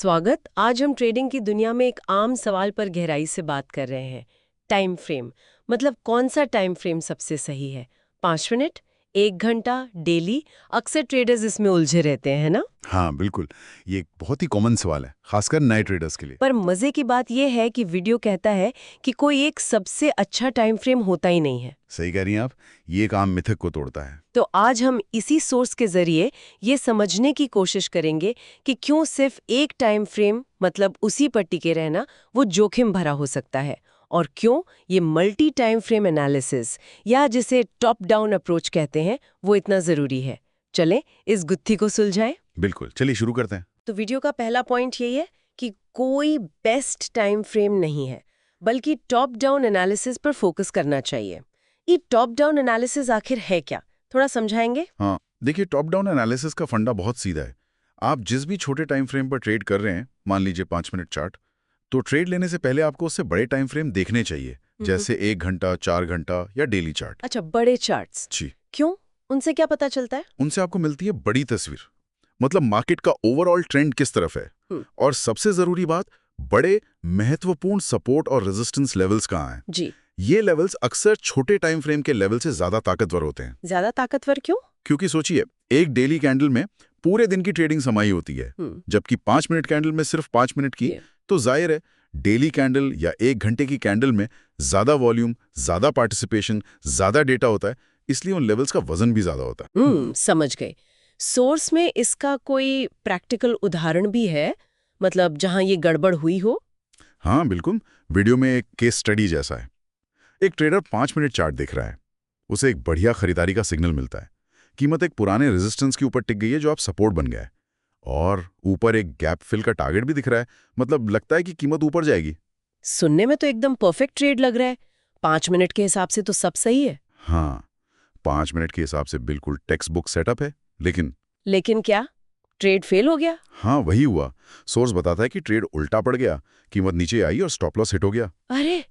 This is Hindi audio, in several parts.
स्वागत। आज हम ट्रेडिंग की दुनिया में एक आम सवाल पर गहराई से बात कर रहे हैं। टाइम फ्रेम, मतलब कौन सा टाइम फ्रेम सबसे सही है? 5 मिनट, 1 घंटा, डेली? अक्सर ट्रेडर्स इसमें उलझे रहते हैं, है ना? हाँ बिल्कुल। ये एक बहुत ही कॉमन सवाल है, खासकर नए ट्रेडर्स के लिए। पर मजे की बात यह है कि वीडियो कहता है कि कोई एक सबसे अच्छा टाइम फ्रेम होता ही नहीं है। सही कह रही हैं आप, ये एक आम मिथक को तोड़ता है। तो आज हम इसी सोर्स के जरिए ये समझने की कोशिश करेंगे कि क्यों सिर्फ एक टाइम फ्रेम, मतलब उसी पर टिके रहना, वो जोखिम भरा हो सकता है, और क्यों ये मल्टी टाइम फ्रेम एनालिसिस, या जिसे टॉप डाउन अप्रोच कहते हैं, वो इतना जरूरी है। चलें इस गुत्थी को सुलझाएं। बिल्कुल, चलिए शुरू करते हैं। तो वीडियो का पहला पॉइंट यही है कि कोई बेस्ट टाइम फ्रेम नहीं है, बल्कि टॉप डाउन एनालिसिस पर फोकस करना चाहिए। ये टॉप डाउन एनालिसिस आखिर है क्या, थोड़ा समझाएंगे? हाँ, देखिए, टॉप डाउन एनालिसिस का फंडा बहुत सीधा है। आप जिस भी छोटे टाइम फ्रेम पर ट्रेड कर रहे हैं, मान लीजिए 5 मिनट चार्ट, तो ट्रेड लेने से पहले आपको उससे बड़े टाइम फ्रेम देखने चाहिए, जैसे 1 घंटा, 4 घंटा या डेली चार्ट। अच्छा, बड़े चार्ट्स। जी, क्यों? उनसे क्या पता चलता है? उनसे आपको मिलती है बड़ी तस्वीर, मतलब मार्केट का ओवरऑल ट्रेंड किस तरफ है। हम्म, और सबसे जरूरी बात, बड़े महत्वपूर्ण सपोर्ट और रेजिस्टेंस लेवल्स कहाँ हैं। जी। ये लेवल्स अक्सर छोटे टाइम फ्रेम के लेवल से ज्यादा ताकतवर होते हैं। ज्यादा ताकतवर क्यों? क्योंकि सोचिए, एक डेली कैंडल में पूरे दिन की ट्रेडिंग समाई होती है, जबकि 5 मिनट कैंडल में सिर्फ 5 मिनट की। ये। तो जाहिर है, डेली कैंडल या 1 घंटे की कैंडल में ज्यादा वॉल्यूम, ज्यादा पार्टिसिपेशन, ज्यादा डेटा होता है, इसलिए उन लेवल्स का वजन भी ज्यादा होता है। समझ गए। सोर्स में इसका कोई प्रैक्टिकल उदाहरण भी है, मतलब जहां ये गड़बड़ हुई हो? हाँ बिल्कुल, वीडियो में एक केस स्टडी जैसा है। एक ट्रेडर 5 मिनट चार्ट देख रहा है, उसे एक बढ़िया खरीदारी का सिग्नल मिलता है। कीमत एक पुराने रेजिस्टेंस के ऊपर टिक गई है जो आप सपोर्ट बन गया है, और ऊपर एक गैप फिल का टारगेट भी दिख रहा है, मतलब लगता है कि कीमत ऊपर जाएगी। सुनने में तो एकदम परफेक्ट ट्रेड लग रहा है। 5 मिनट के हिसाब से तो सब सही है। हाँ, 5 मिनट के हिसाब से बिल्कुल टेक्स्ट बुक सेटअप है, लेकिन लेकिन क्या ट्रेड फेल हो गया? हाँ वही हुआ। सोर्स बताता है कि ट्रेड उल्टा पड़ गया, कीमत नीचे आई और स्टॉप लॉस हिट हो गया। अरे,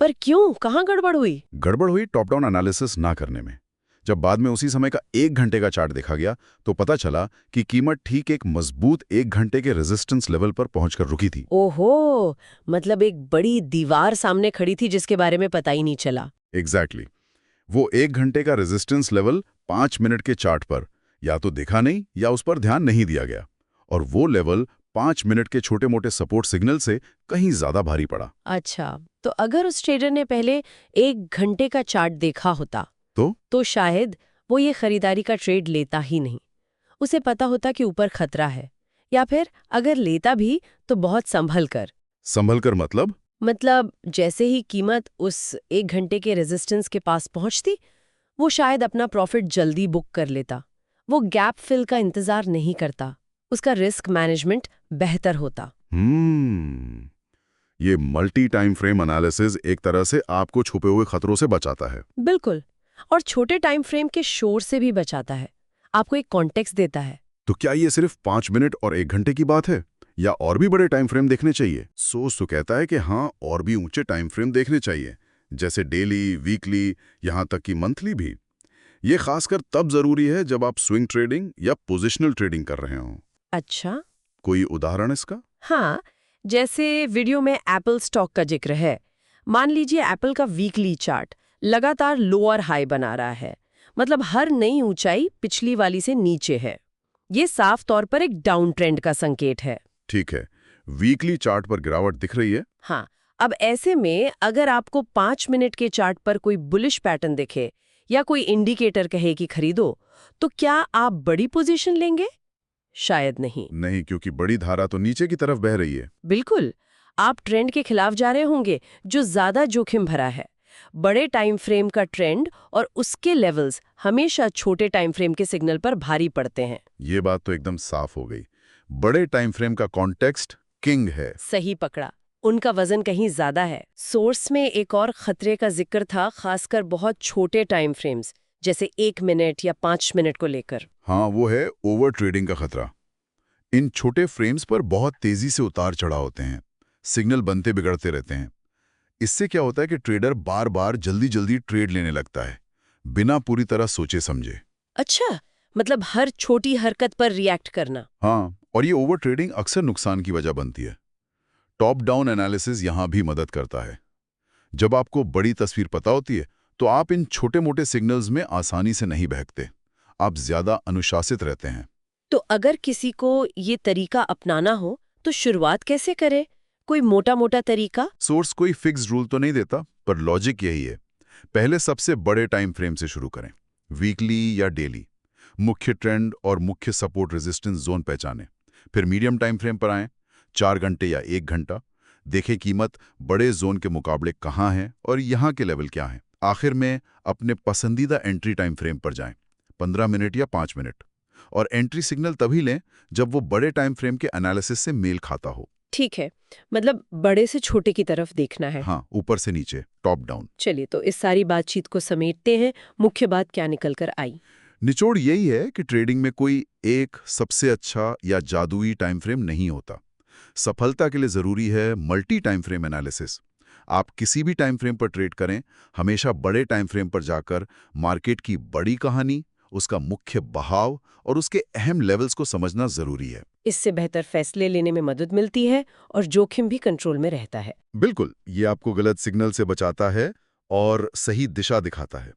पर क्यों, कहाँ गड़बड़ हुई? गड़बड़ हुई टॉप डाउन एनालिसिस ना करने में। जब बाद में उसी समय का 1 घंटे का चार्ट देखा गया, तो पता चला कि कीमत ठीक एक मजबूत 1 घंटे के रेजिस्टेंस लेवल पर पहुंचकर रुकी थी। ओहो, मतलब एक बड़ी दीवार सामने खड़ी थी जिसके बारे में पता ही नहीं चला। एग्जैक्टली, वो 1 घंटे का रेजिस्टेंस लेवल 5 मिनट के चार्ट पर या तो देखा नहीं या उस पर ध्यान नहीं दिया गया, और वो लेवल 5 मिनट के छोटे मोटे सपोर्ट सिग्नल से कहीं ज्यादा भारी पड़ा। अच्छा, तो अगर उस ट्रेडर ने पहले 1 घंटे का चार्ट देखा होता तो शायद वो ये खरीदारी का ट्रेड लेता ही नहीं। उसे पता होता कि ऊपर खतरा है, या फिर अगर लेता भी तो बहुत संभल कर मतलब जैसे ही कीमत उस 1 घंटे के रेजिस्टेंस के पास पहुंचती, वो शायद अपना प्रॉफिट जल्दी बुक कर लेता। वो गैप फिल का इंतजार नहीं करता, उसका रिस्क मैनेजमेंट बेहतर होता। ये मल्टी टाइम फ्रेम एनालिसिस एक तरह से आपको छुपे हुए खतरों से बचाता है। बिल्कुल, और छोटे टाइम फ्रेम के शोर से भी बचाता है, आपको एक कॉन्टेक्स्ट देता है। तो क्या ये सिर्फ 5 मिनट और 1 घंटे की बात है, या और भी बड़े टाइम फ्रेम देखने चाहिए? सोच तो कहता है कि हाँ, और भी ऊंचे टाइम फ्रेम देखने चाहिए, जैसे डेली, वीकली, यहाँ तक कि मंथली भी। ये खासकर तब जरूरी है जब आप स्विंग ट्रेडिंग या पोजिशनल ट्रेडिंग कर रहे हो। अच्छा। कोई उदाहरण इसका? हाँ, जैसे वीडियो में एप्पल स्टॉक का जिक्र है। मान लीजिए एप्पल का वीकली चार्ट लगातार लोअर हाई बना रहा है, मतलब हर नई ऊंचाई पिछली वाली से नीचे है। ये साफ तौर पर एक डाउन ट्रेंड का संकेत है। ठीक है, वीकली चार्ट पर गिरावट दिख रही है। हाँ, अब ऐसे में अगर आपको 5 मिनट के चार्ट पर कोई बुलिश पैटर्न दिखे या कोई इंडिकेटर कहे कि खरीदो, तो क्या आप बड़ी पोजीशन लेंगे? शायद नहीं। नहीं, क्योंकि बड़ी धारा तो नीचे की तरफ बह रही है। बिल्कुल, आप ट्रेंड के खिलाफ जा रहे होंगे, जो ज्यादा जोखिम भरा है। बड़े टाइम फ्रेम का ट्रेंड और उसके लेवल्स हमेशा छोटे टाइम फ्रेम के सिग्नल पर भारी पड़ते हैं। ये बात तो एकदम साफ हो गई। बड़े टाइम फ्रेम का कॉन्टेक्स्ट किंग है। सही पकड़ा, उनका वजन कहीं ज्यादा है। सोर्स में एक और खतरे का जिक्र था, खासकर बहुत छोटे टाइम फ्रेम्स, जैसे 1 मिनट या 5 मिनट को लेकर। हाँ, वो है ओवर ट्रेडिंग का खतरा। इन छोटे फ्रेम्स पर बहुत तेजी से उतार चढ़ाव होते हैं, सिग्नल बनते बिगड़ते रहते हैं। इससे क्या होता है कि ट्रेडर बार बार जल्दी जल्दी ट्रेड लेने लगता है, बिना पूरी तरह सोचे समझे। अच्छा, मतलब हर छोटी हरकत पर रिएक्ट करना। हाँ, और ये ओवर ट्रेडिंग अक्सर नुकसान की वजह बनती है। टॉप डाउन एनालिसिस यहाँ भी मदद करता है। जब आपको बड़ी तस्वीर पता होती है तो आप इन छोटे मोटे सिग्नल्स में आसानी से नहीं बहकते। आप ज्यादा अनुशासित रहते हैं। तो अगर किसी को ये तरीका अपनाना हो तो शुरुआत कैसे करे? कोई मोटा मोटा तरीका? सोर्स कोई फिक्स रूल तो नहीं देता, पर लॉजिक यही है। पहले सबसे बड़े टाइम फ्रेम से शुरू करें, वीकली या डेली। मुख्य ट्रेंड और मुख्य सपोर्ट रेजिस्टेंस जोन पहचानें। फिर मीडियम टाइम फ्रेम पर आएं, 4 घंटे या 1 घंटा। देखें कीमत बड़े जोन के मुकाबले कहाँ है और यहाँ के लेवल क्या है। आखिर में अपने पसंदीदा एंट्री टाइम फ्रेम पर जाएं, 15 मिनट या 5 मिनट। और एंट्री सिग्नल तभी लें जब वो बड़े टाइम फ्रेम के एनालिसिस से मेल खाता हो। ठीक है, मतलब बड़े से छोटे की तरफ देखना है। हाँ, ऊपर से नीचे, टॉप डाउन। चलिए, तो इस सारी बातचीत को समेटते हैं। मुख्य बात क्या निकल कर आई? निचोड़ यही है कि ट्रेडिंग में कोई एक सबसे अच्छा या जादुई टाइम फ्रेम नहीं होता। सफलता के लिए जरूरी है मल्टी टाइम फ्रेम एनालिसिस। आप किसी भी टाइम फ्रेम पर ट्रेड करें, हमेशा बड़े टाइम फ्रेम पर जाकर मार्केट की बड़ी कहानी, उसका मुख्य बहाव और उसके अहम लेवल्स को समझना जरूरी है। इससे बेहतर फैसले लेने में मदद मिलती है और जोखिम भी कंट्रोल में रहता है। बिल्कुल, ये आपको गलत सिग्नल से बचाता है और सही दिशा दिखाता है।